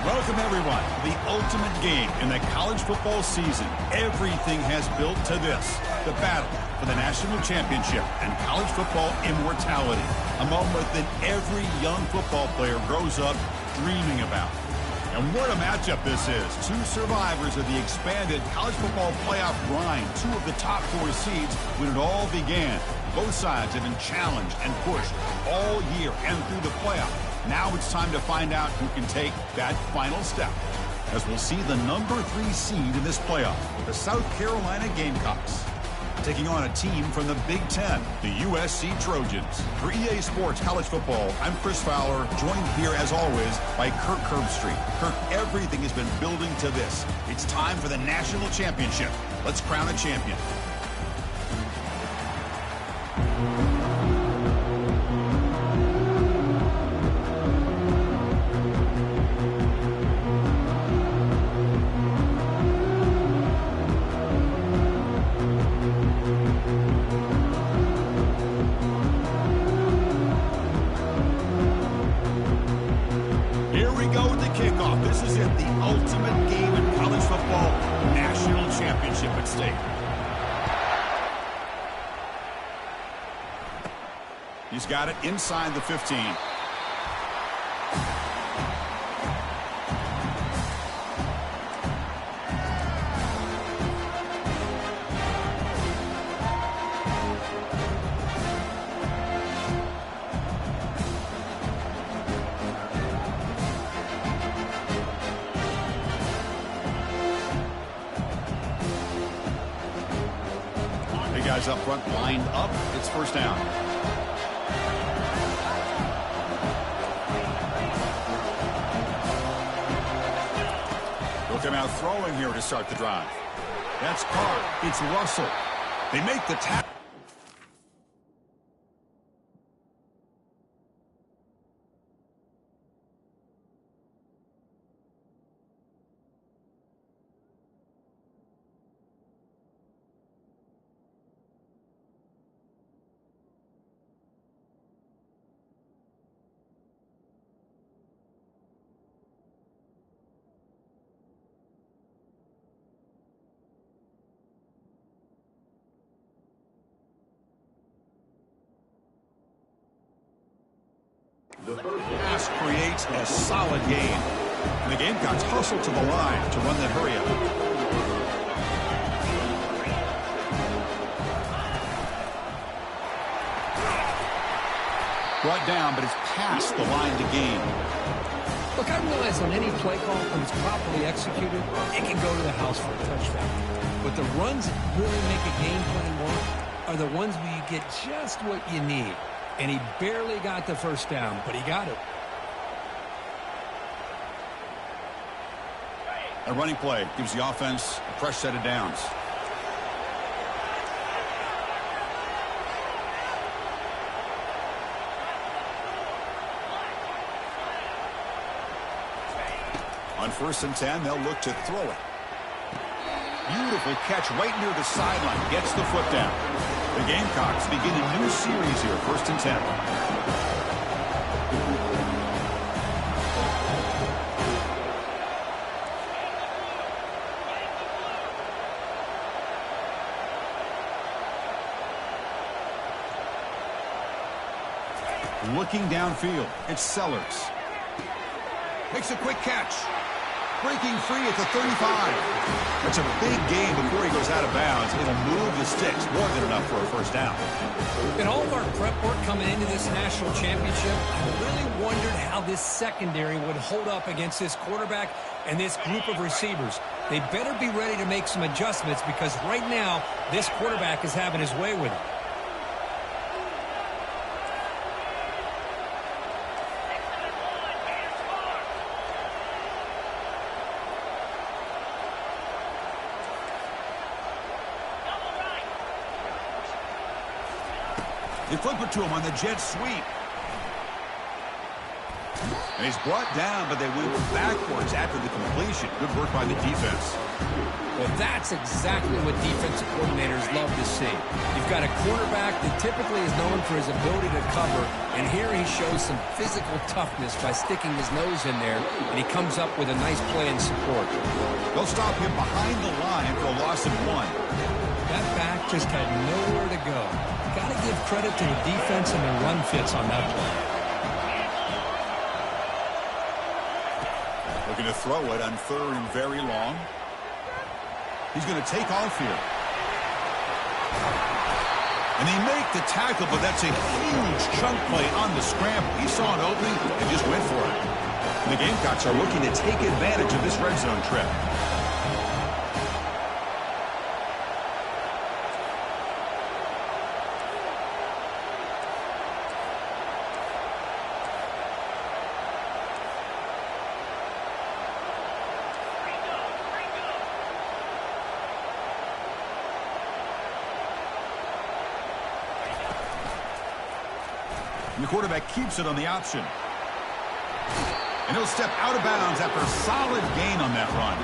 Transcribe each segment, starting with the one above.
Welcome, everyone, to the ultimate game in the college football season. Everything has built to this, the battle for the national championship and college football immortality, a moment that every young football player grows up dreaming about. And what a matchup this is. Two survivors of the expanded college football playoff grind, two of the top 4 seeds when it all began. Both sides have been challenged and pushed all year and through the playoff. Now it's time to find out who can take that final step, as we'll see the number 3 seed in this playoff, the South Carolina Gamecocks, taking on a team from the Big Ten, the USC Trojans. For EA Sports College Football, I'm Chris Fowler, joined here as always by Kirk Herbstreit. Kirk, everything has been building to this. It's time for the national championship. Let's crown a champion. He's got it inside the 15. The guys up front lined up. It's first down. Come out throwing here to start the drive. That's Carr. It's Russell. They make the tackle. The first pass creates a solid gain. And the Gamecocks hustle to the line to run that hurry up. Brought down, but it's past the line to gain. Look, I realize on any play call, when it's properly executed, it can go to the house for a touchdown. But the runs that really make a game plan work are the ones where you get just what you need. And he barely got the first down, but he got it. A running play gives the offense a fresh set of downs. On 1st and 10, they'll look to throw it. Beautiful catch right near the sideline. Gets the foot down. The Gamecocks begin a new series here, 1st and 10. Looking downfield, it's Sellers. Makes a quick catch. Breaking free at the 35. That's a big gain before he goes out of bounds. It'll move the sticks more than enough for a first down. In all of our prep work coming into this national championship, I really wondered how this secondary would hold up against this quarterback and this group of receivers. They better be ready to make some adjustments because right now, this quarterback is having his way with it. They flip it to him on the jet sweep. And he's brought down, but they went backwards after the completion. Good work by the defense. Well, that's exactly what defensive coordinators love to see. You've got a quarterback that typically is known for his ability to cover, and here he shows some physical toughness by sticking his nose in there, and he comes up with a nice play in support. They'll stop him behind the line for a loss of 1. That back just had nowhere to go. Got to give credit to the defense and their run fits on that play. Looking to throw it on 3rd and very long. He's going to take off here. And they make the tackle, but that's a huge chunk play on the scramble. He saw an opening and just went for it. And the Gamecocks are looking to take advantage of this red zone trip. And the quarterback keeps it on the option. And he'll step out of bounds after a solid gain on that run.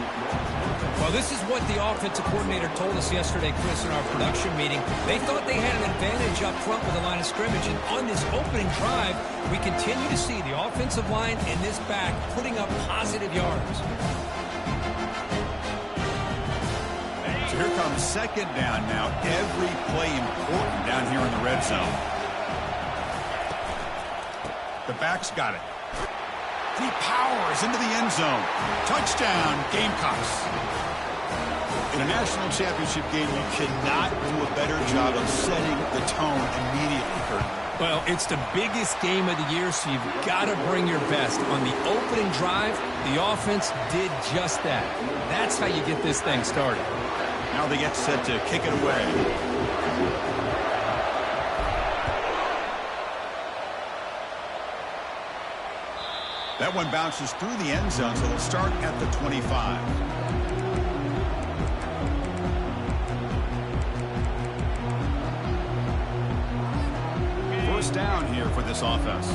Well, this is what the offensive coordinator told us yesterday, Chris, in our production meeting. They thought they had an advantage up front with the line of scrimmage. And on this opening drive, we continue to see the offensive line and this back putting up positive yards. So here comes 2nd down now. Every play important down here in the red zone. The back's got it. He powers into the end zone. Touchdown, Gamecocks. In a national championship game, you cannot do a better job of setting the tone immediately, Kurt. Well, it's the biggest game of the year, so you've got to bring your best. On the opening drive, the offense did just that. That's how you get this thing started. Now they get set to kick it away. That one bounces through the end zone, so they'll start at the 25. First down here for this offense.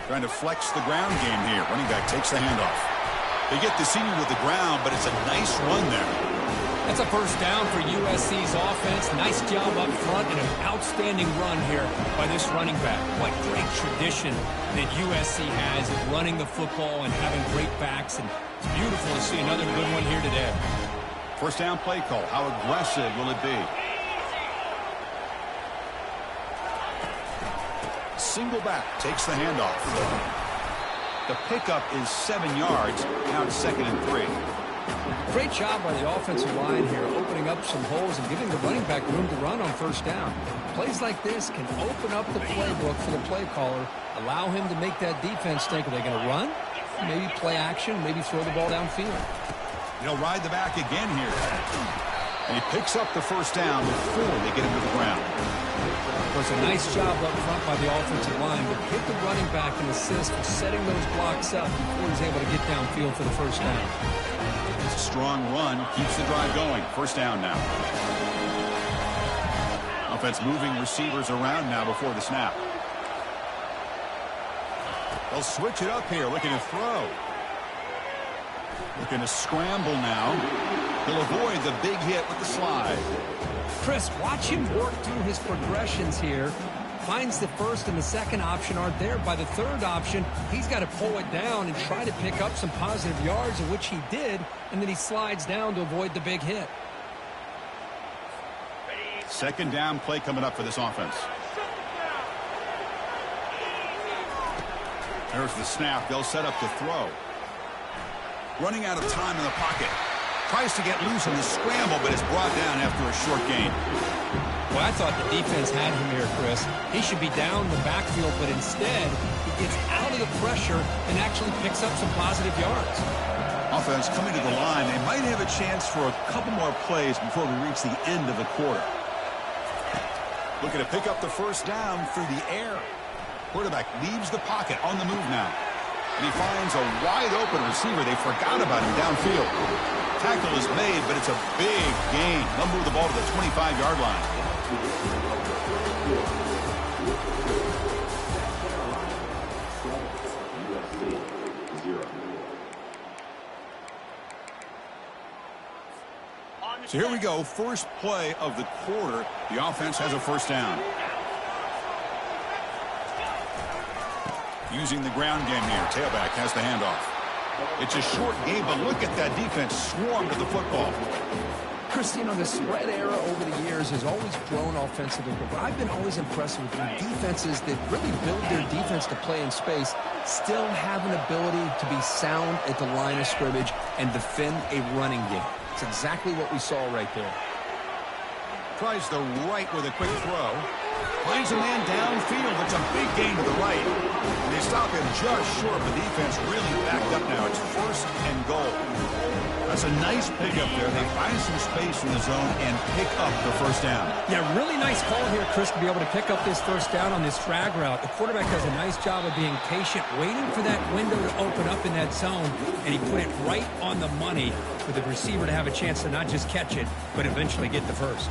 Trying to flex the ground game here. Running back takes the handoff. They get the senior to the ground, but it's a nice run there. That's a first down for USC's offense. Nice job up front and an outstanding run here by this running back. What great tradition that USC has of running the football and having great backs. And it's beautiful to see another good one here today. First down play call. How aggressive will it be? Single back takes the handoff. The pickup is 7 yards. Now it's 2nd and 3. Great job by the offensive line here, opening up some holes and giving the running back room to run on first down. Plays like this can open up the playbook for the play caller, allow him to make that defense think, are they going to run? Maybe play action, maybe throw the ball downfield. He'll ride the back again here. And he picks up the first down before they get him to the ground. It was a nice job up front by the offensive line, but hit the running back and assist for setting those blocks up before he's able to get downfield for the first down. It's a strong run, keeps the drive going. First down now. Offense moving receivers around now before the snap. They'll switch it up here, looking to throw. Looking to scramble now. He'll avoid the big hit with the slide. Chris, watch him work through his progressions here. Finds the first and the second option aren't there. By the third option, he's got to pull it down and try to pick up some positive yards, of which he did, and then he slides down to avoid the big hit. Second down play coming up for this offense. There's the snap. They'll set up the throw. Running out of time in the pocket. Tries to get loose in the scramble, but is brought down after a short gain. Well, I thought the defense had him here, Chris. He should be down the backfield, but instead, he gets out of the pressure and actually picks up some positive yards. Offense coming to the line. They might have a chance for a couple more plays before we reach the end of the quarter. Looking to pick up the first down through the air. Quarterback leaves the pocket on the move now. And he finds a wide open receiver. They forgot about him downfield. tackle is made, but it's a big gain. They'll move the ball to the 25-yard line. So here we go, first play of the quarter. The offense has a first down. Using the ground game here. Tailback has the handoff. It's a short game, but look at that defense swarm to the football. Chris, you know, the spread era over the years has always grown offensively, but I've been always impressed with the defenses that really build their defense to play in space, still have an ability to be sound at the line of scrimmage and defend a running game. It's exactly what we saw right there. Tries the right with a quick throw. Finds a man downfield. It's a big gain to the right. And they stop him just short. The defense really backed up now. It's first and goal. That's a nice pickup there. They find some space in the zone and pick up the first down. Yeah, really nice call here, Chris, to be able to pick up this first down on this drag route. The quarterback does a nice job of being patient, waiting for that window to open up in that zone, and he put it right on the money for the receiver to have a chance to not just catch it, but eventually get the first.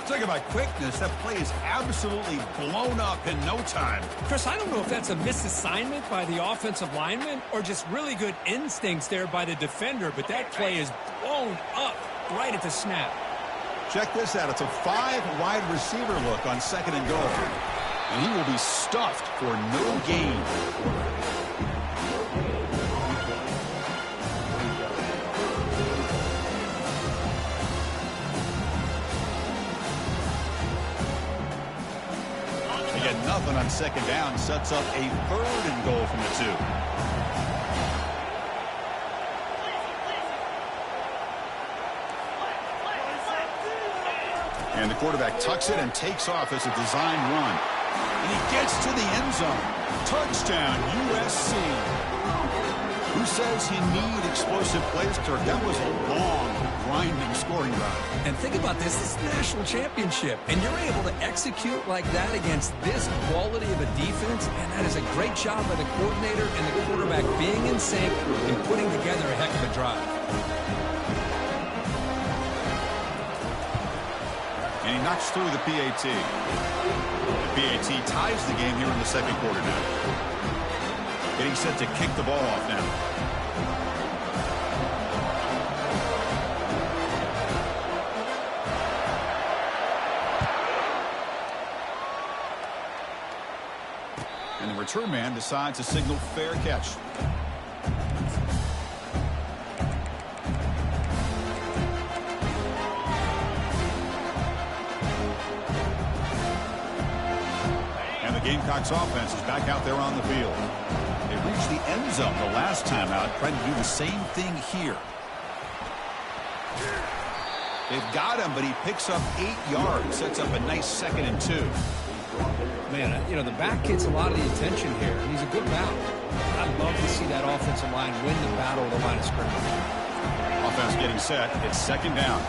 Talk about quickness. That play is absolutely blown up in no time. Chris, I don't know if that's a misassignment by the offensive lineman or just really good instincts there by the defender, but that play is blown up right at the snap. Check this out. It's a 5-wide receiver look on second and goal. And he will be stuffed for no gain. Nothing on second down, sets up a third and goal from the 2. And the quarterback tucks it and takes off as a design run. And he gets to the end zone. Touchdown, USC. Who says you need explosive plays, Kirk? That was a long, grinding scoring drive. And think about this. This is the national championship. And you're able to execute like that against this quality of a defense. And that is a great job by the coordinator and the quarterback being in sync and putting together a heck of a drive. And he knocks through the PAT. The PAT ties the game here in the second quarter now. Getting set to kick the ball off now. And the return man decides to signal fair catch. And the Gamecocks offense is back out there on the field. They reached the end zone the last time out, trying to do the same thing here. They've got him, but he picks up 8 yards, sets up a nice 2nd and 2. Man, you know, the back gets a lot of the attention here. He's a good batter. I'd love to see that offensive line win the battle of the line of scrimmage. Offense getting set. It's second down.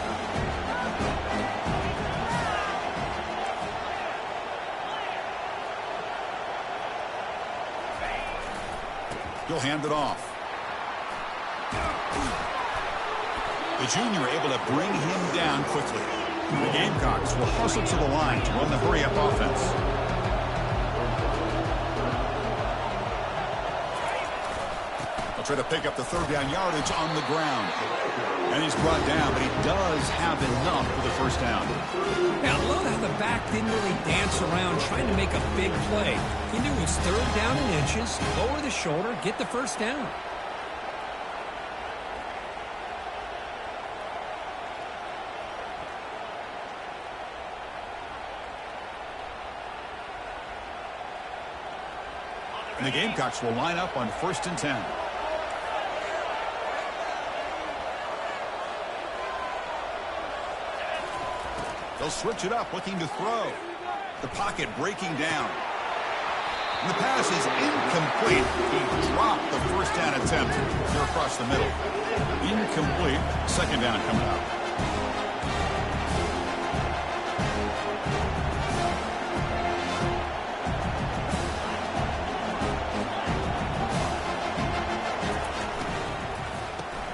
He'll hand it off. The junior able to bring him down quickly. The Gamecocks will hustle to the line to run the hurry-up offense. They'll try to pick up the third down yardage on the ground. And he's brought down, but he does have enough for the first down. Now, I love how the back didn't really dance around trying to make a big play. He knew it was third down in inches, lower the shoulder, get the first down. And the Gamecocks will line up on 1st and 10. They'll switch it up, looking to throw. The pocket breaking down. And the pass is incomplete. He dropped the first down attempt here across the middle. Incomplete. Second down coming up.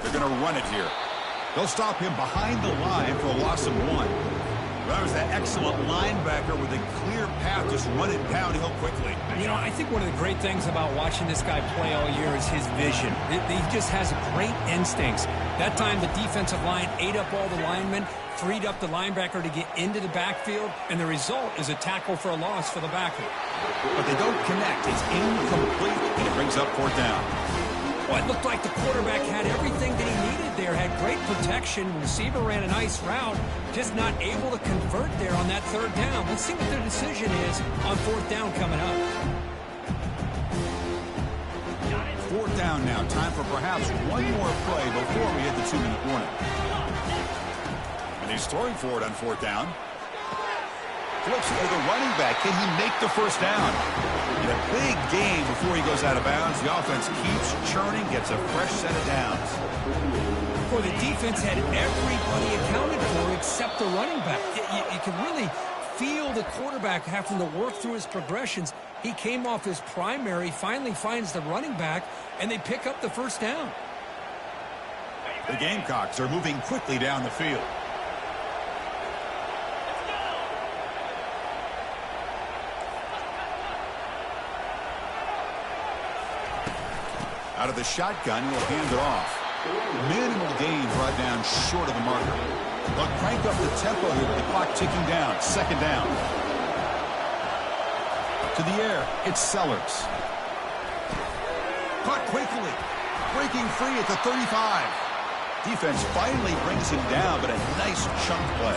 They're going to run it here. They'll stop him behind the line for a loss of 1. That was that excellent linebacker with a clear path, just running downhill quickly. You know, I think one of the great things about watching this guy play all year is his vision. He just has great instincts. That time, the defensive line ate up all the linemen, freed up the linebacker to get into the backfield, and the result is a tackle for a loss for the backer. But they don't connect. It's incomplete, and it brings up 4th down. Well, it looked like the quarterback had everything that he needed there, had great protection. Receiver ran a nice route, just not able to convert there on that 3rd down. Let's see what their decision is on 4th down coming up. 4th down now. Time for perhaps one more play before we hit the 2-minute warning. And he's throwing for it on 4th down. Flips it to the running back. Can he make the 1st down? In a big game before he goes out of bounds, the offense keeps churning, gets a fresh set of downs. Boy, the defense had everybody accounted for except the running back. You can really feel the quarterback having to work through his progressions. He came off his primary, finally finds the running back, and they pick up the 1st down. The Gamecocks are moving quickly down the field. Out of the shotgun, he'll hand it off. Minimal gain brought down short of the marker. They'll crank up the tempo here with the clock ticking down. 2nd down. To the air, it's Sellers. Caught quickly. Breaking free at the 35. Defense finally brings him down, but a nice chunk play.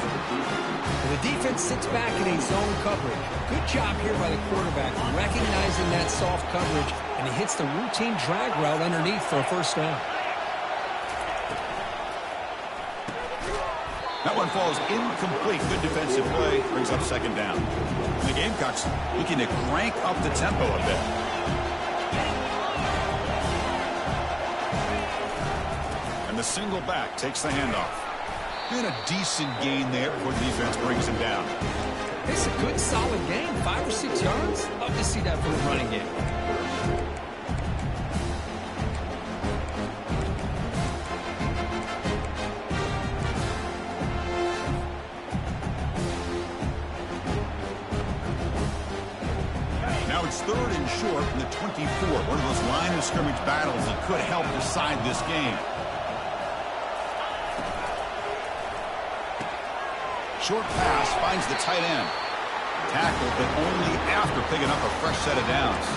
The defense sits back in a zone coverage. Good job here by the quarterback, recognizing that soft coverage, and he hits the routine drag route underneath for a 1st down. That one falls incomplete. Good defensive play. Brings up 2nd down. And the Gamecocks looking to crank up the tempo a bit. And the single back takes the handoff. And a decent gain there before the defense brings him down. It's a good, solid game. 5 or 6 yards. Love to see that for a running game. Now it's 3rd and short from the 24. One of those line of scrimmage battles that could help decide this game. Short pass finds the tight end. Tackled, but only after picking up a fresh set of downs.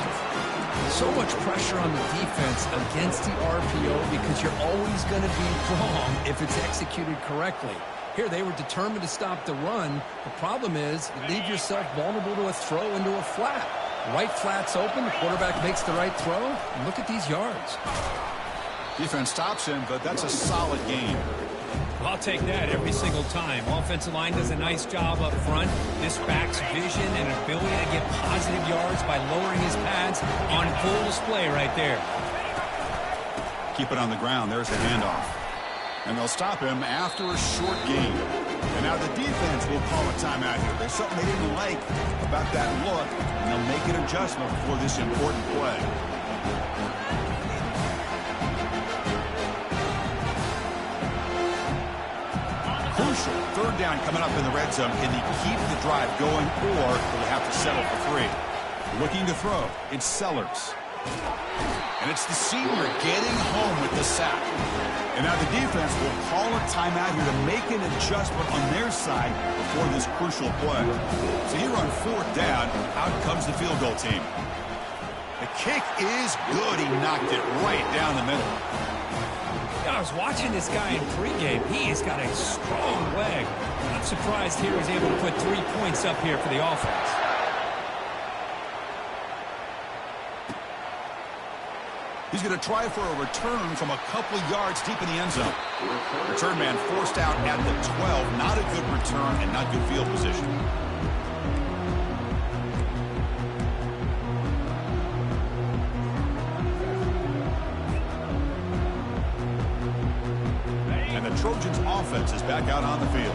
So much pressure on the defense against the RPO because you're always going to be wrong if it's executed correctly. Here, they were determined to stop the run. The problem is you leave yourself vulnerable to a throw into a flat. Right flat's open. The quarterback makes the right throw. And look at these yards. Defense stops him, but that's a solid gain. I'll take that every single time. Offensive line does a nice job up front. This back's vision and ability to get positive yards by lowering his pads on full display right there. Keep it on the ground. There's the handoff. And they'll stop him after a short gain. And now the defense will call a timeout here. There's something they didn't like about that look, and they'll make an adjustment before this important play. Crucial. 3rd down coming up in the red zone. Can he keep the drive going, or will he have to settle for 3? Looking to throw. It's Sellers. And it's the senior getting home with the sack. And now the defense will call a timeout here to make an adjustment on their side before this crucial play. So here on 4th down, out comes the field goal team. The kick is good. He knocked it right down the middle. I was watching this guy in pregame. He has got a strong leg. I'm surprised here he's able to put 3 points up here for the offense. He's going to try for a return from a couple yards deep in the end zone. Return man forced out at the 12. Not a good return and not good field position. And the Trojans' offense is back out on the field.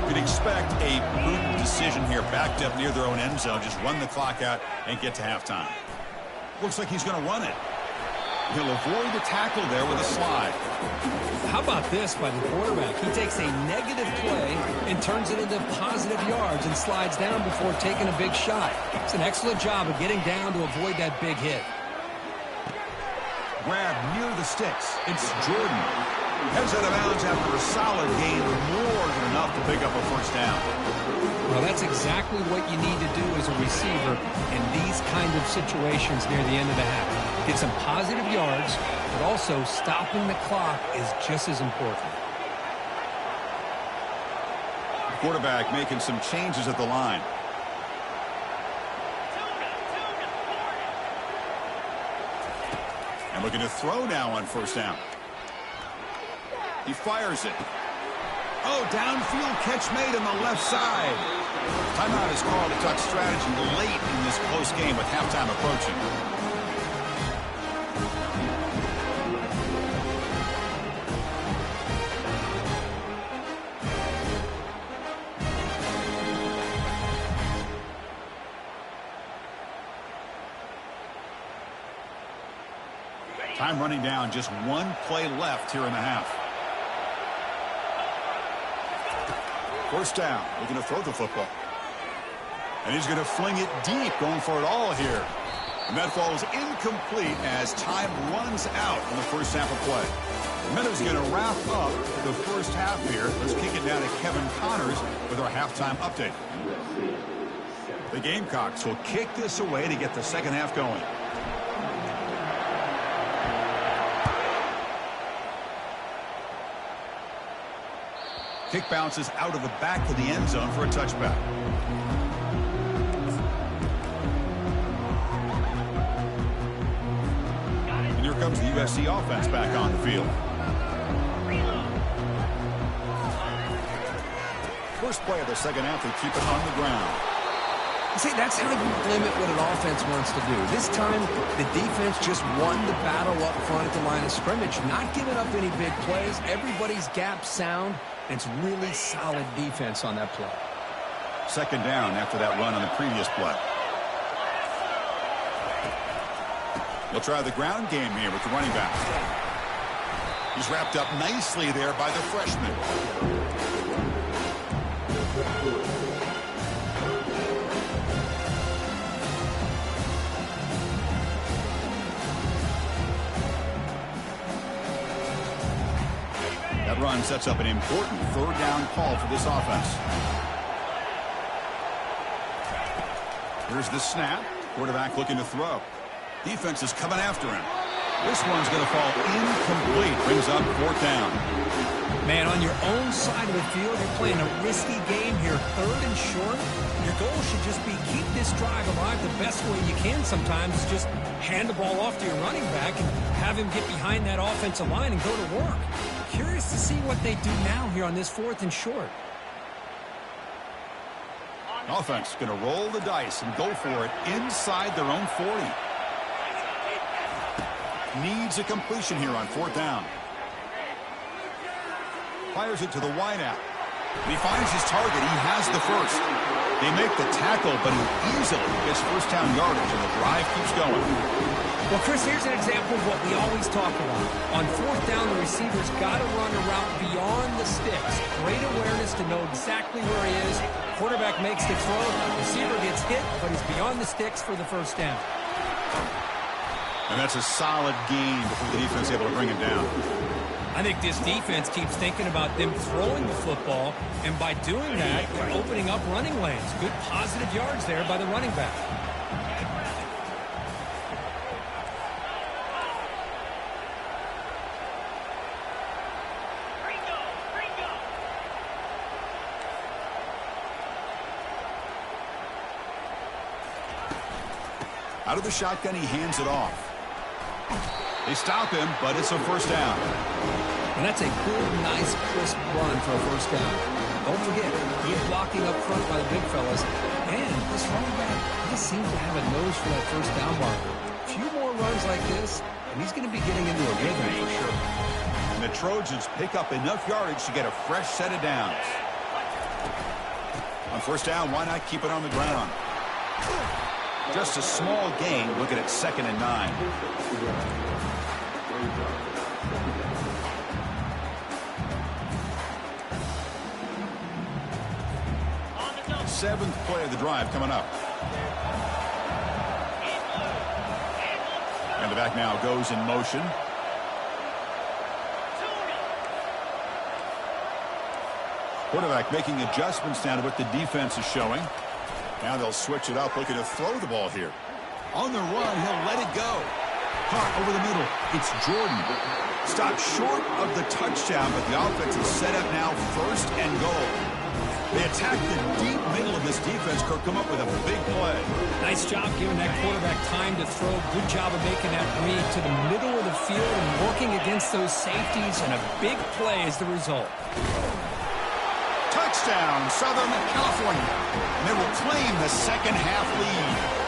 You can expect a prudent decision here, backed up near their own end zone. Just run the clock out and get to halftime. Looks like he's going to run it. He'll avoid the tackle there with a slide. How about this by the quarterback? He takes a negative play and turns it into positive yards and slides down before taking a big shot. It's an excellent job of getting down to avoid that big hit. Grab near the sticks. It's Jordan. Heads out of bounds after a solid gain, more than enough to pick up a first down. Well, that's exactly what you need to do as a receiver in these kind of situations near the end of the half. Get some positive yards, but also stopping the clock is just as important. The quarterback making some changes at the line. And looking to throw now on first down. He fires it. Oh, downfield catch made on the left side. Timeout is called to talk strategy late in this close game with halftime approaching. Time running down, just one play left here in the half. First down, looking to throw the football. And he's going to fling it deep, going for it all here. And that falls incomplete as time runs out in the first half of play. The Minnows going to wrap up the first half here. Let's kick it down to Kevin Connors with our halftime update. The Gamecocks will kick this away to get the second half going. Kick bounces out of the back of the end zone for a touchback. And here comes the USC offense back on the field. First play of the second half, they keep it on the ground. See, that's how you limit what an offense wants to do. This time, the defense just won the battle up front at the line of scrimmage, not giving up any big plays. Everybody's gap sound. It's really solid defense on that play. Second down after that run on the previous play. We'll try the ground game here with the running back. He's wrapped up nicely there by the freshman. That run sets up an important third down call for this offense. Here's the snap. Quarterback looking to throw. Defense is coming after him. This one's going to fall incomplete. Brings up fourth down. Man, on your own side of the field, you're playing a risky game here. Third and short. Your goal should just be keep this drive alive the best way you can sometimes. Just hand the ball off to your running back and have him get behind that offensive line and go to work. Curious to see what they do now here on this fourth and short. Offense going to roll the dice and go for it inside their own 40. Needs a completion here on fourth down. Fires it to the wideout. He finds his target. He has the first. They make the tackle, but he easily gets first down yardage, and the drive keeps going. Well, Chris, here's an example of what we always talk about. On fourth down, the receiver's got to run a route beyond the sticks. Great awareness to know exactly where he is. Quarterback makes the throw. Receiver gets hit, but he's beyond the sticks for the first down. And that's a solid gain before the defense is able to bring him down. I think this defense keeps thinking about them throwing the football, and by doing that, they're opening up running lanes. Good positive yards there by the running back. Out of the shotgun, he hands it off. They stop him, but it's a first down. And that's a good, nice, crisp run for a first down. Don't forget, he's blocking up front by the big fellas. And this running back just seems to have a nose for that first down marker. A few more runs like this, and he's going to be getting into a rhythm for sure. And the Trojans pick up enough yardage to get a fresh set of downs. On first down, why not keep it on the ground? Just a small gain, looking at 2nd and 9. Seventh play of the drive coming up. And the back now goes in motion. Quarterback making adjustments now to what the defense is showing. Now they'll switch it up, looking to throw the ball here. On the run, he'll let it go. Caught over the middle. It's Jordan. Stopped short of the touchdown, but the offense is set up now, first and goal. They attack the deep middle of this defense. Kirk, come up with a big play. Nice job giving that quarterback time to throw. Good job of making that read to the middle of the field and working against those safeties, and a big play is the result. Touchdown, Southern California. And they will claim the second half lead.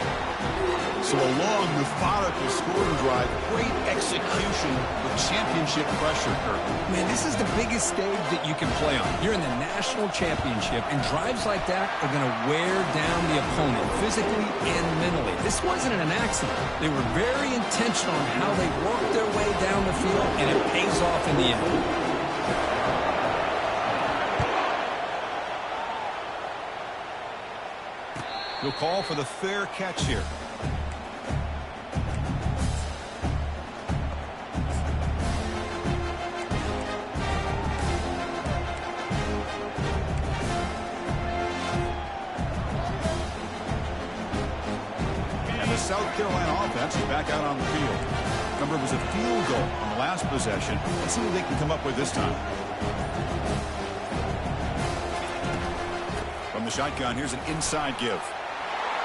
So a long, methodical scoring drive. Great execution with championship pressure, Kirk. Man, this is the biggest stage that you can play on. You're in the national championship, and drives like that are going to wear down the opponent physically and mentally. This wasn't an accident. They were very intentional on how they worked their way down the field, and it pays off in the end. He'll call for the fair catch here. And the South Carolina offense is back out on the field. Remember, it was a field goal on the last possession. Let's see what they can come up with this time. From the shotgun, here's an inside give.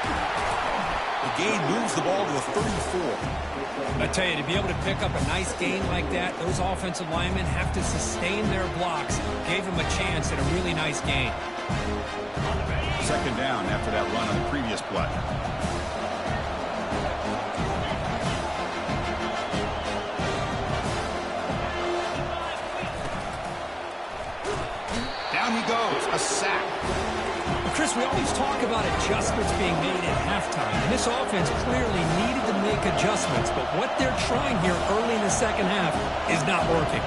The gain moves the ball to the 34. I tell you, to be able to pick up a nice gain like that, those offensive linemen have to sustain their blocks. Gave them a chance at a really nice gain. Second down after that run on the previous play. Down he goes, a sack. Chris, we always talk about adjustments being made at halftime, and this offense clearly needed to make adjustments, but what they're trying here early in the second half is not working.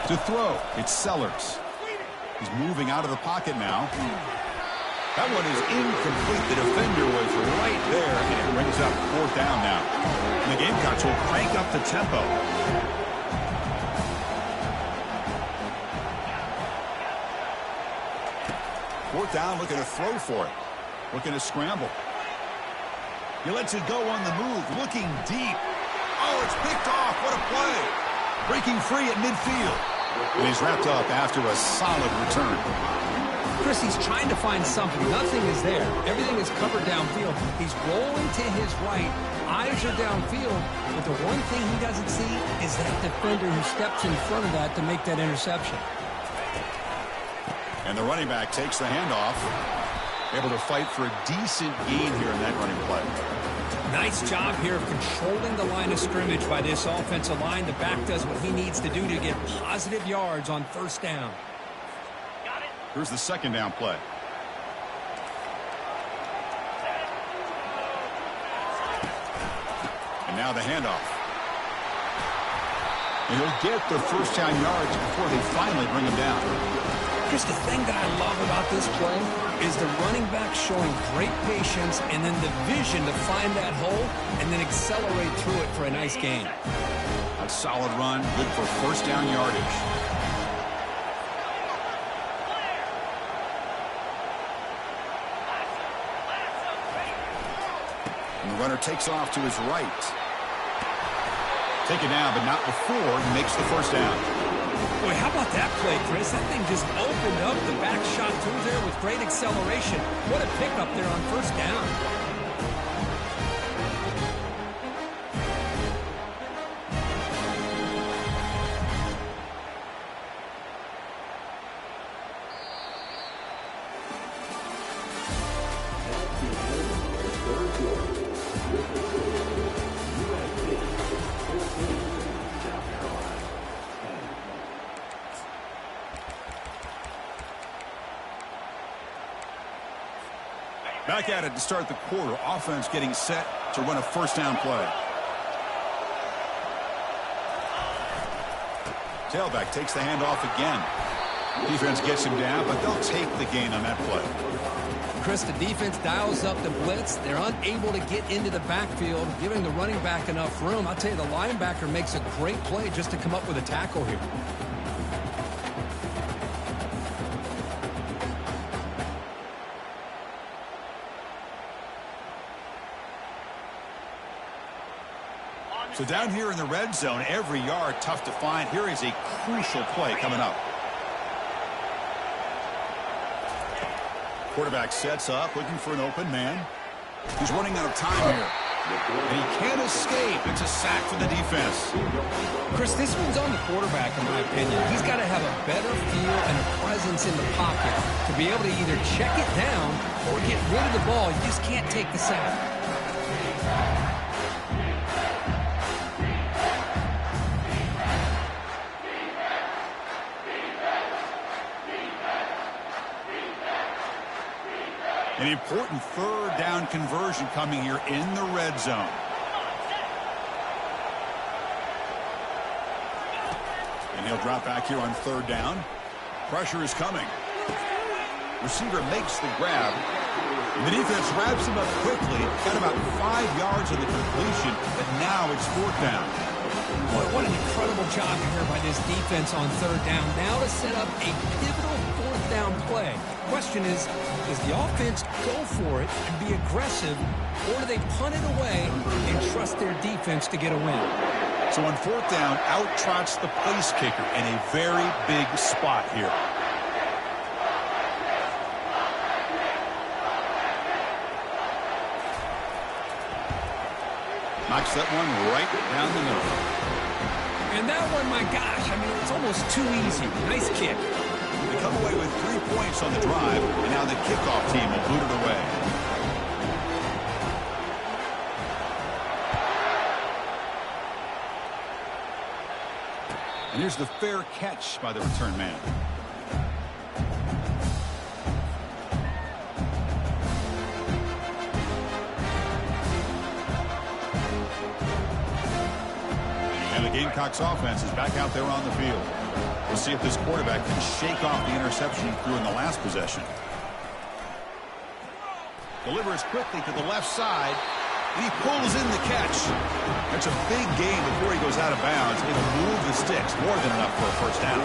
To throw, it's Sellers. He's moving out of the pocket now. That one is incomplete. The defender was right there, and it brings up fourth down now. And the Gamecocks will crank up the tempo. Fourth down, looking to throw for it. Looking to scramble. He lets it go on the move, looking deep. Oh, it's picked off. What a play. Breaking free at midfield. And he's wrapped up after a solid return. Chris, he's trying to find something. Nothing is there. Everything is covered downfield. He's rolling to his right. Eyes are downfield. But the one thing he doesn't see is that defender who steps in front of that to make that interception. And the running back takes the handoff. Able to fight for a decent gain here in that running play. Nice job here of controlling the line of scrimmage by this offensive line. The back does what he needs to do to get positive yards on first down. Here's the second down play. And now the handoff. And he'll get the first down yards before they finally bring him down. Chris, the thing that I love about this play is the running back showing great patience and then the vision to find that hole and then accelerate through it for a nice gain. A solid run, good for first down yardage. And the runner takes off to his right. Taken down, but not before he makes the first down. Boy, how about that play, Chris? That thing just opened up. The back shot through there with great acceleration. What a pickup there on first down. Back at it to start the quarter. Offense getting set to run a first down play. Tailback takes the handoff again. Defense gets him down, but they'll take the gain on that play. Chris, the defense dials up the blitz. They're unable to get into the backfield, giving the running back enough room. I'll tell you, the linebacker makes a great play just to come up with a tackle here. So down here in the red zone, every yard tough to find. Here is a crucial play coming up. Quarterback sets up, looking for an open man. He's running out of time here. And he can't escape. It's a sack for the defense. Chris, this one's on the quarterback, in my opinion. He's got to have a better feel and a presence in the pocket to be able to either check it down or get rid of the ball. You just can't take the sack. An important third down conversion coming here in the red zone. And he'll drop back here on third down. Pressure is coming. Receiver makes the grab. And the defense wraps him up quickly. Got about 5 yards of the completion, but now it's fourth down. Boy, what an incredible job here by this defense on third down. Now to set up a pivotal fourth down play. Question is, does the offense go for it and be aggressive, or do they punt it away and trust their defense to get a win? So on fourth down, out trots the place kicker in a very big spot here. Knocks that one right down the middle. And that one, my gosh, I mean, it's almost too easy. Nice kick. They come away with 3 points on the drive, and now the kickoff team will boot it away. And here's the fair catch by the return man. And the Gamecocks offense is back out there on the field. We'll see if this quarterback can shake off the interception he threw in the last possession. Delivers quickly to the left side. And he pulls in the catch. That's a big gain before he goes out of bounds. It'll move the sticks, more than enough for a first down.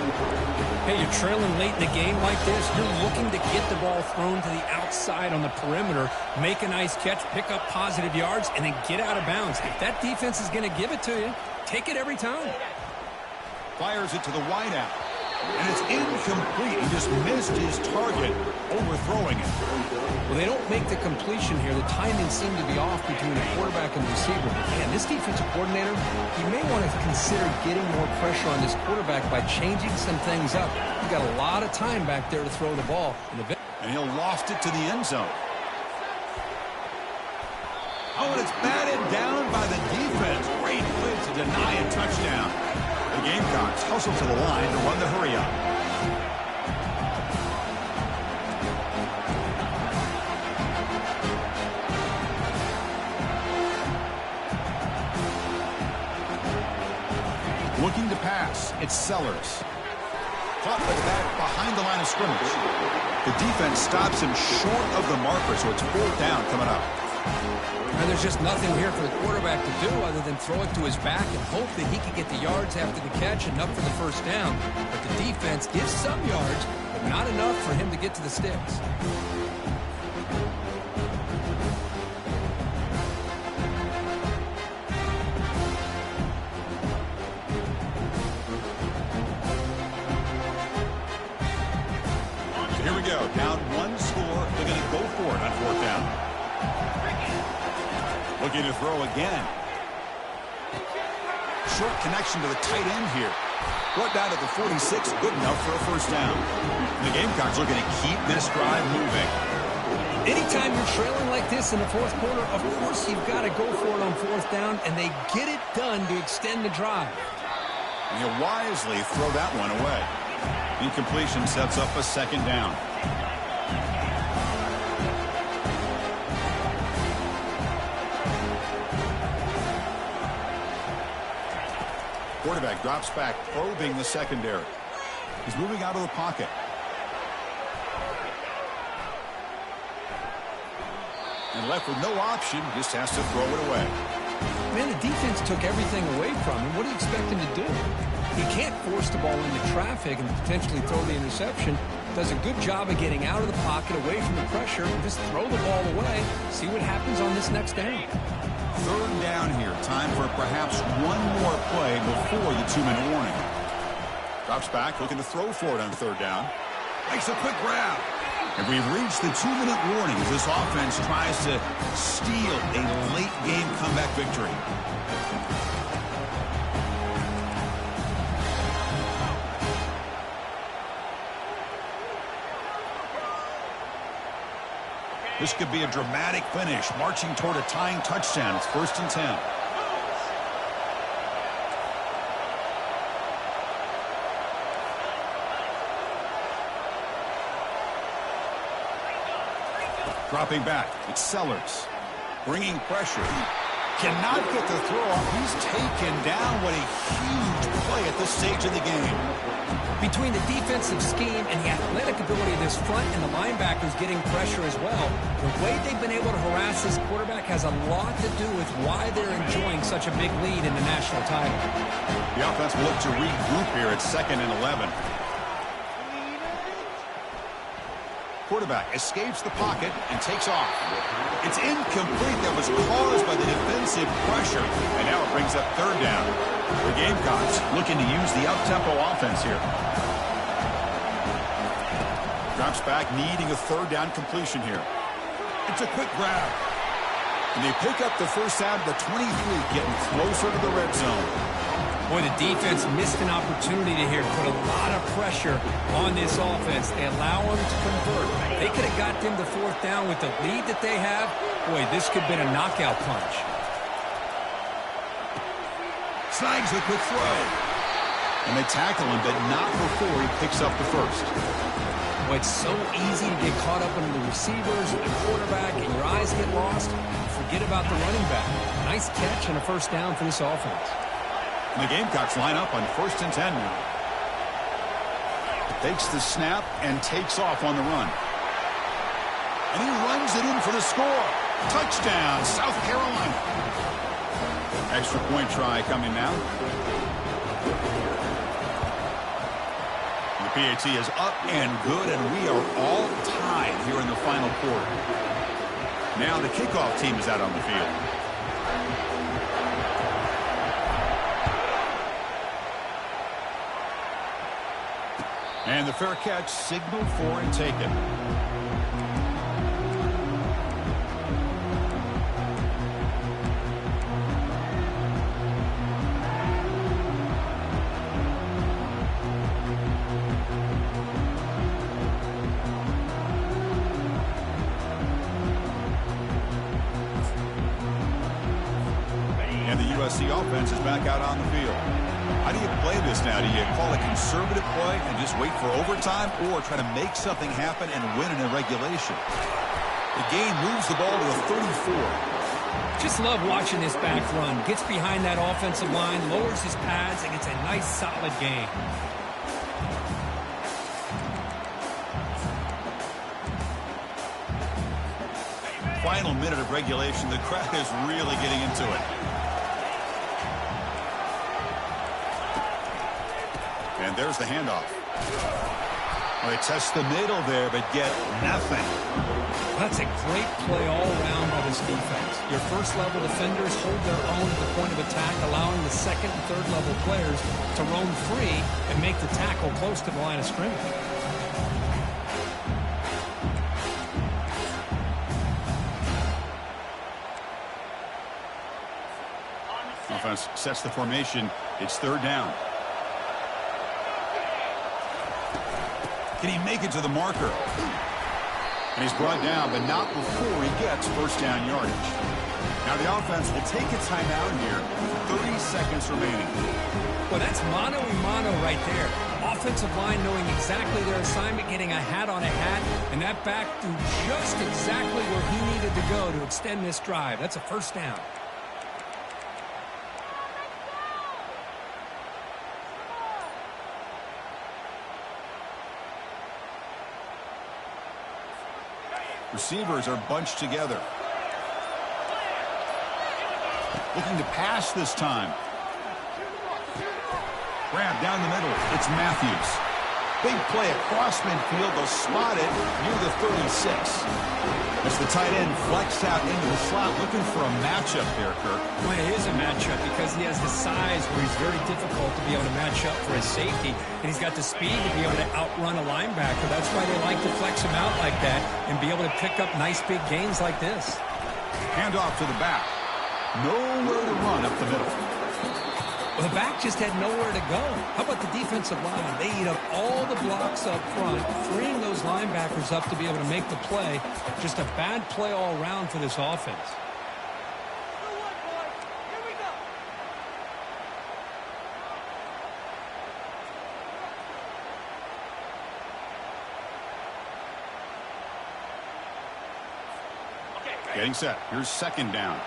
Hey, you're trailing late in the game like this. You're looking to get the ball thrown to the outside on the perimeter, make a nice catch, pick up positive yards, and then get out of bounds. If that defense is going to give it to you, take it every time. Fires it to the wideout. And it's incomplete. He just missed his target, overthrowing it. Well, they don't make the completion here. The timing seemed to be off between the quarterback and the receiver. But, man, this defensive coordinator, he may want to consider getting more pressure on this quarterback by changing some things up. He's got a lot of time back there to throw the ball. And he'll loft it to the end zone. Oh, and it's batted down by the defense. Great play to deny a touchdown. The Gamecocks hustle to the line to run the hurry-up. Looking to pass, it's Sellers. Caught with that behind the line of scrimmage. The defense stops him short of the marker, so it's fourth down coming up. And there's just nothing here for the quarterback to do other than throw it to his back and hope that he can get the yards after the catch enough for the first down. But the defense gives some yards, but not enough for him to get to the sticks. So here we go. Down one score. They're going to go for it on fourth down. Looking to throw again. Short connection to the tight end here. Brought down to the 46, good enough for a first down. And the Gamecocks looking to keep this drive moving. Anytime you're trailing like this in the fourth quarter, of course you've got to go for it on fourth down, and they get it done to extend the drive. And he'll wisely throw that one away. Incompletion sets up a second down. Quarterback drops back, probing the secondary. He's moving out of the pocket. And left with no option, just has to throw it away. Man, the defense took everything away from him. What do you expect him to do? He can't force the ball into traffic and potentially throw the interception. Does a good job of getting out of the pocket, away from the pressure, and just throw the ball away. See what happens on this next down. Third down here. Time for perhaps one more play before the 2-minute warning. Drops back, looking to throw for it on third down. Makes a quick grab. And we've reached the 2-minute warning as this offense tries to steal a late-game comeback victory. This could be a dramatic finish, marching toward a tying touchdown. It's 1st and 10. Dropping back, it's Sellers. Bringing pressure. Cannot get the throw off. He's taken down. What a huge play at this stage of the game. Between the defensive scheme and the athletic ability of this front and the linebackers getting pressure as well, the way they've been able to harass this quarterback has a lot to do with why they're enjoying such a big lead in the national title. The offense will look to regroup here at 2nd and 11. Quarterback escapes the pocket and takes off. It's incomplete. That was caused by the defensive pressure. And now it brings up third down. The Gamecocks looking to use the up-tempo offense here. Drops back, needing a third down completion here. It's a quick grab. And they pick up the first down at the 23, getting closer to the red zone. Boy, the defense missed an opportunity to here, put a lot of pressure on this offense. They allow them to convert. They could have got them to fourth down with the lead that they have. Boy, this could have been a knockout punch. Snags a quick throw. And they tackle him, but not before he picks up the first. Boy, it's so easy to get caught up in the receivers and the quarterback, and your eyes get lost. Forget about the running back. Nice catch and a first down for this offense. And the Gamecocks line up on 1st and 10 now. Takes the snap and takes off on the run. And he runs it in for the score. Touchdown, South Carolina. Extra point try coming now. The PAT is up and good, and we are all tied here in the final quarter. Now the kickoff team is out on the field. And the fair catch signaled for and taken. And the USC offense is back out on the field. How do you play this now? Do you call a conservative play and just wait for overtime, or try to make something happen and win in a regulation? The game moves the ball to the 34. Just love watching this back run. Gets behind that offensive line, lowers his pads, and gets a nice, solid gain. Final minute of regulation. The crowd is really getting into it. And there's the handoff. Well, they test the middle there, but get nothing. That's a great play all around by this defense. Your first-level defenders hold their own at the point of attack, allowing the second and third-level players to roam free and make the tackle close to the line of scrimmage. Offense sets the formation. It's third down. Can he make it to the marker? And he's brought down, but not before he gets first down yardage. Now the offense will take a timeout here. 30 seconds remaining. Well, that's mano-a-mano right there. Offensive line knowing exactly their assignment, getting a hat on a hat, and that back to just exactly where he needed to go to extend this drive. That's a first down. Receivers are bunched together. Looking to pass this time. Grab down the middle. It's Matthews. Big play across midfield. They'll spot it near the 36. As the tight end flexed out into the slot, looking for a matchup there, Kirk. Well, it is a matchup because he has the size where he's very difficult to be able to match up for his safety, and he's got the speed to be able to outrun a linebacker. That's why they like to flex him out like that and be able to pick up nice big gains like this. Handoff to the back. Nowhere to run up the middle. Well, the back just had nowhere to go. How about the defensive line? They eat up all the blocks up front, freeing those linebackers up to be able to make the play. Just a bad play all around for this offense. Getting set. Here's second down.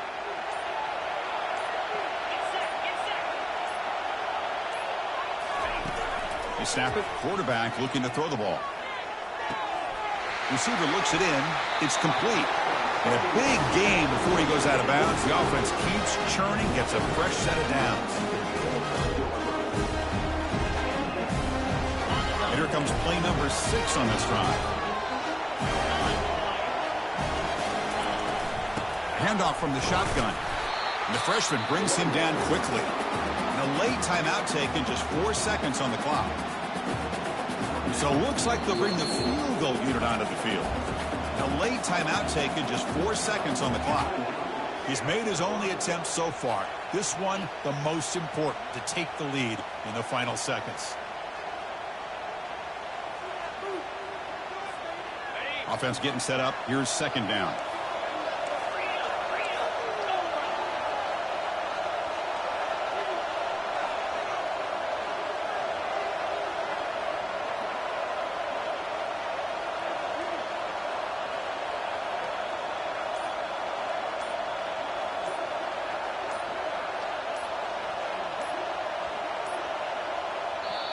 They snap it. Quarterback looking to throw the ball. Receiver looks it in. It's complete. And a big gain before he goes out of bounds. The offense keeps churning, gets a fresh set of downs. And here comes play number 6 on this drive. Handoff from the shotgun. And the freshman brings him down quickly. And a late timeout taken, just 4 seconds on the clock. So it looks like they'll bring the field goal unit onto the field. A late timeout taken, just 4 seconds on the clock. He's made his only attempt so far. This one, the most important, to take the lead in the final seconds. Offense getting set up. Here's second down.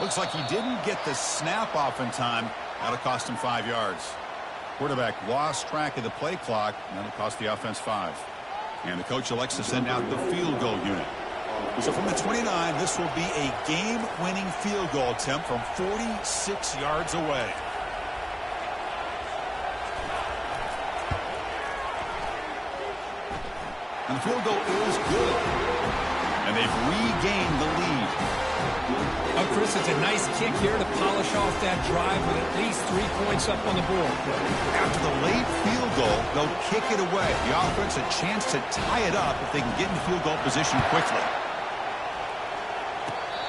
Looks like he didn't get the snap off in time. That'll cost him 5 yards. Quarterback lost track of the play clock. That'll cost the offense 5. And the coach elects to send out the field goal unit. So from the 29, this will be a game-winning field goal attempt from 46 yards away. And the field goal is good. And they've regained the lead. Oh, Chris, it's a nice kick here to polish off that drive with at least 3 points up on the board. After the late field goal, they'll kick it away. The offense a chance to tie it up if they can get in field goal position quickly.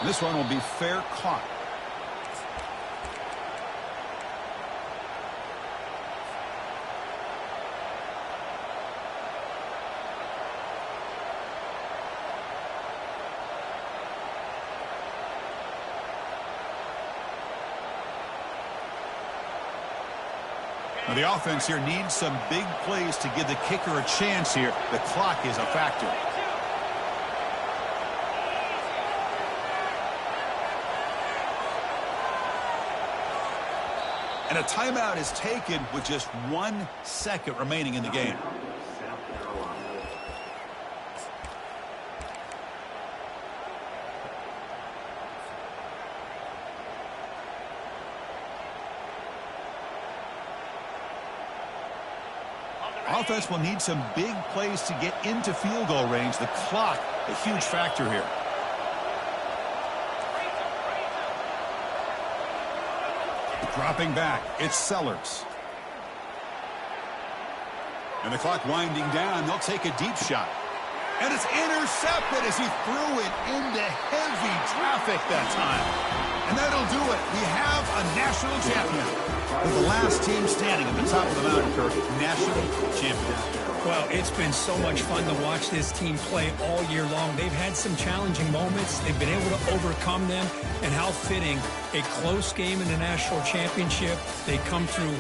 This one will be fair caught. Now the offense here needs some big plays to give the kicker a chance here. The clock is a factor. And a timeout is taken with just 1 second remaining in the game. Offense will need some big plays to get into field goal range. The clock, a huge factor here. Dropping back, it's Sellers. And the clock winding down, they'll take a deep shot. And it's intercepted as he threw it into heavy traffic that time. And that'll do it. We have a national champion. With the last team standing at the top of the mountain, Kirk, national champions. Well, it's been so much fun to watch this team play all year long. They've had some challenging moments. They've been able to overcome them. And how fitting, a close game in the national championship. They come through.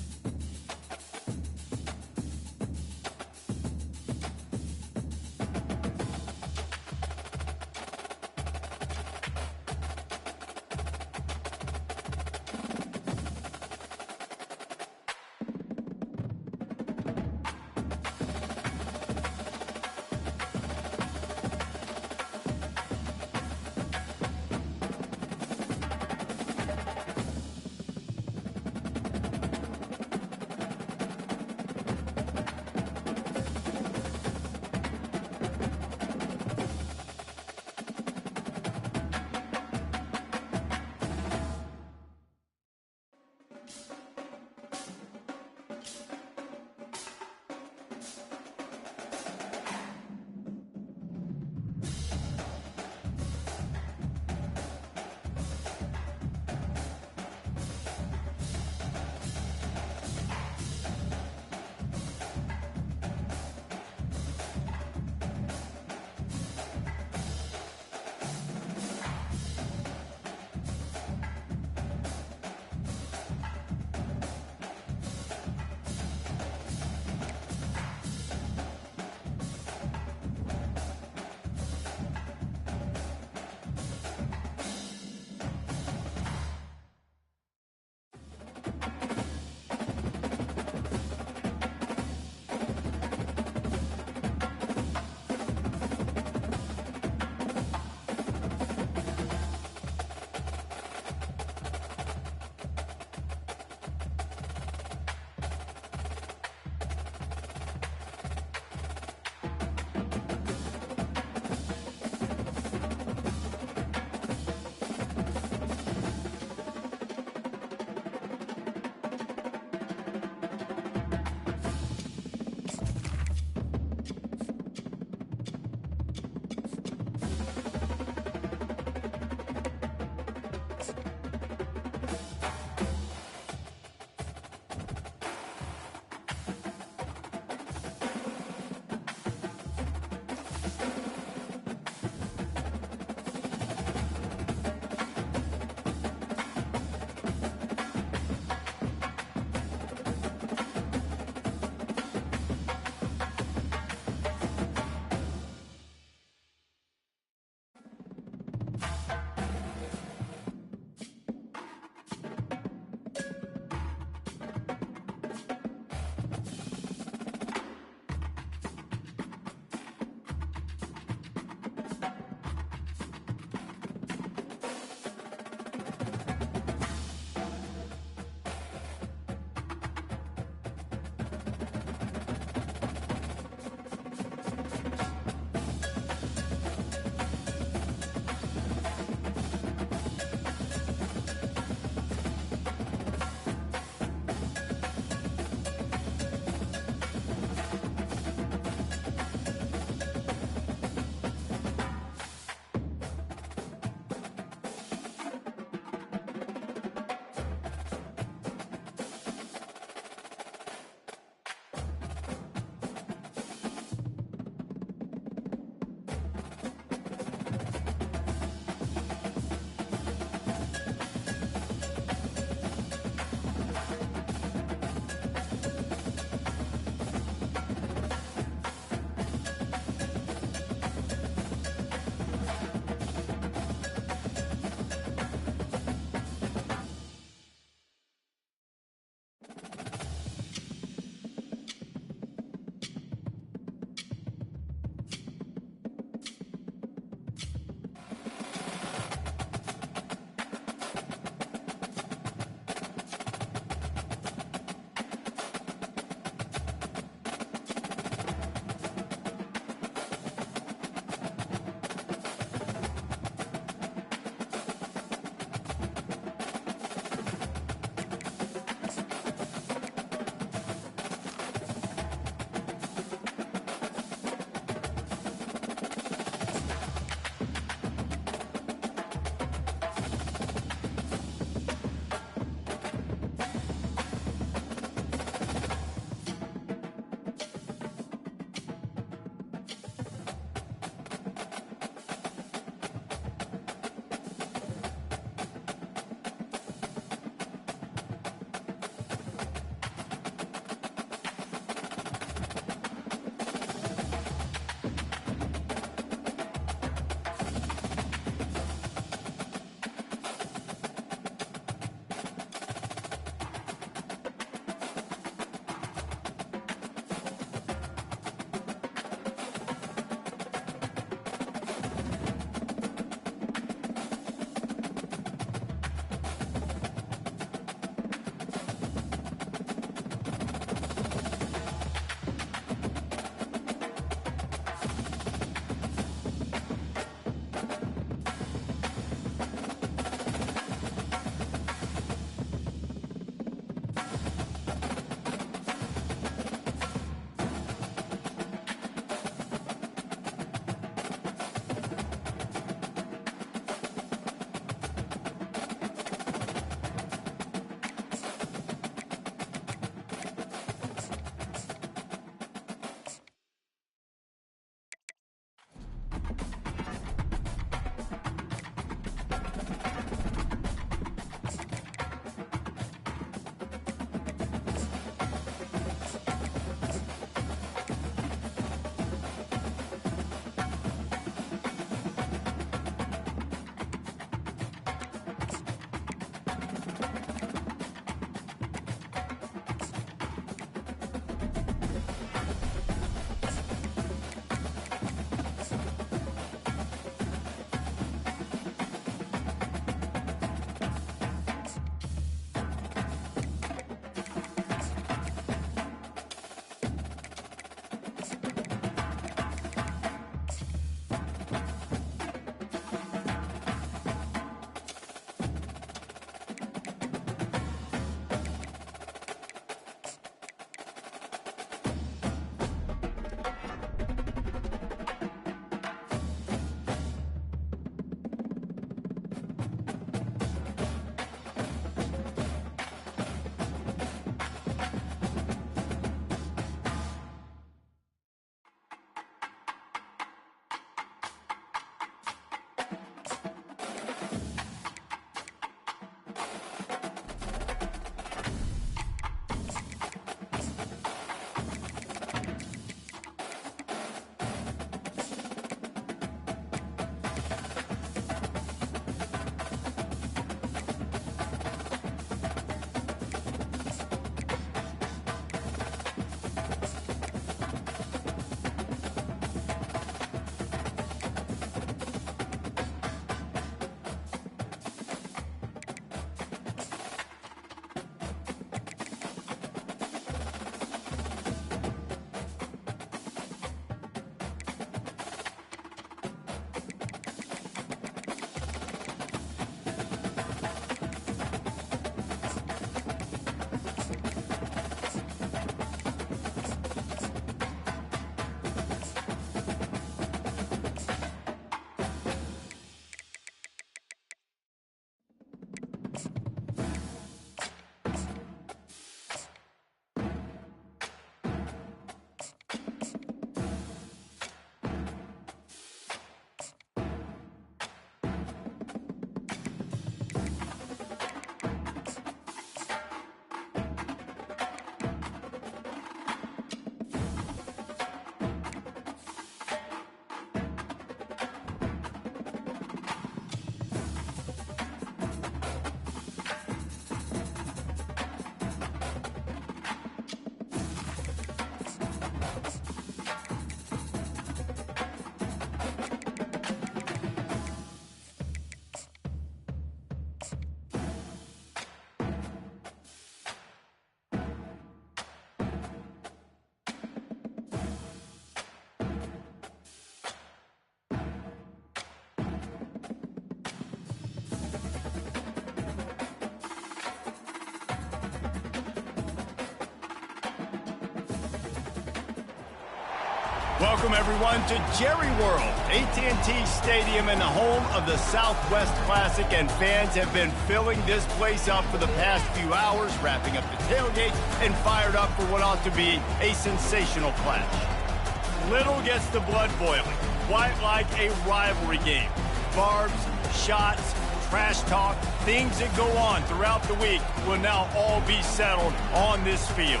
Welcome, everyone, to Jerry World, AT&T Stadium and the home of the Southwest Classic, and fans have been filling this place up for the past few hours, wrapping up the tailgates and fired up for what ought to be a sensational clash. Little gets the blood boiling, quite like a rivalry game. Barbs, shots, trash talk, things that go on throughout the week will now all be settled on this field.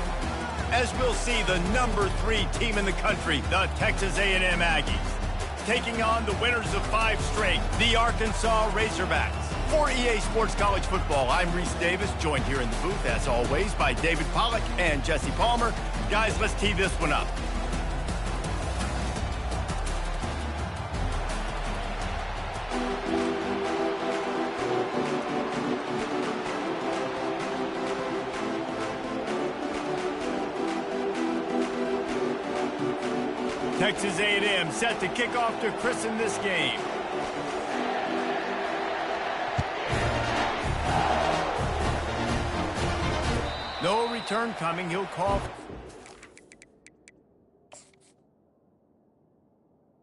As we'll see, the number 3 team in the country, the Texas A&M Aggies, taking on the winners of 5 straight, the Arkansas Razorbacks. For EA Sports College Football, I'm Reese Davis, joined here in the booth, as always, by David Pollack and Jesse Palmer. Guys, let's tee this one up. Texas A&M set to kick off to christen this game. No return coming. He'll call